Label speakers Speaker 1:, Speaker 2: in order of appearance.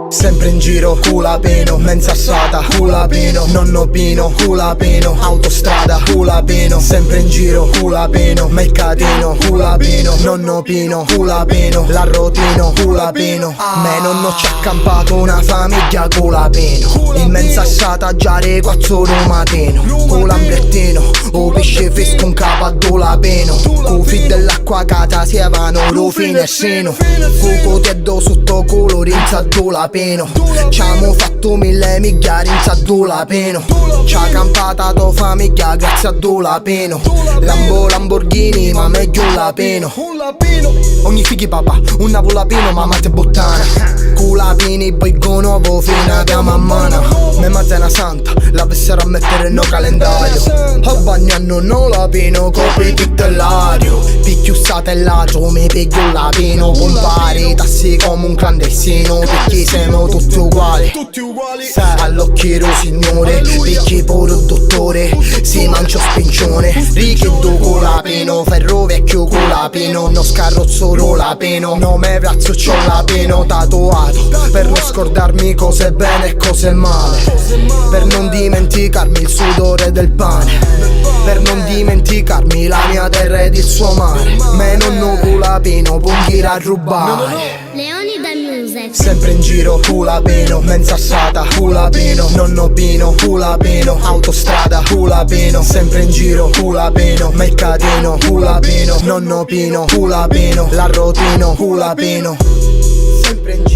Speaker 1: Sempre in giro, culo pieno, mensa assata, culo pieno, nonno Pino, culo pieno, autostrada, culo pieno. Sempre in giro, culo pieno, mercatino, culo pieno, nonno Pino, culo pieno, l'arrotino, culo pieno. Me nonno ci ha accampato una famiglia, culo pieno. In mensa assata già le 4 del mattino, con l'ambrettino, o pesce fresco in capo a dola pieno. Cufi dell'acqua cata si avano lo finestrino, cuco teddo sotto culo rinza dola pieno. C'amo fatto 1000 miglia rinza dola pieno. C'ha campata tua famiglia grazie a dola pieno. Lamborghini ma meglio la pieno. Ogni fighi papà, una vola pieno ma mate bottana. Cula pini poi con nuovo fino a mammana. Me mazzena santa, la penserò a mettere no calendario. A bagnano non la pino, copri tutto l'ario. Picchio satellato, mi piglio la pino. Compari tassi come un clandestino, perché siamo tutti uguali. All'occhio signore, picchi pure dottore. Si mangia spincione, richiedo con la pino. Ferro vecchio con la pino, non scarrozzo la pino. Non me razzo c'ho la pino tatuato, per non scordarmi cose bene e cose male, per non dimenticarmi il sudore del pane, per non dimenticarmi la mia terra ed il suo mare. Me nonno culo pieno, punghire a rubare.
Speaker 2: Leonida Music.
Speaker 1: Sempre in giro, culo pieno, mensa assata, culo pieno, nonno Pino, culo pieno, autostrada, culo pieno. Sempre in giro, culo pieno, mercatino, culo pieno, nonno Pino, culo pieno, l'arrotino, culo pieno. Sempre in giro.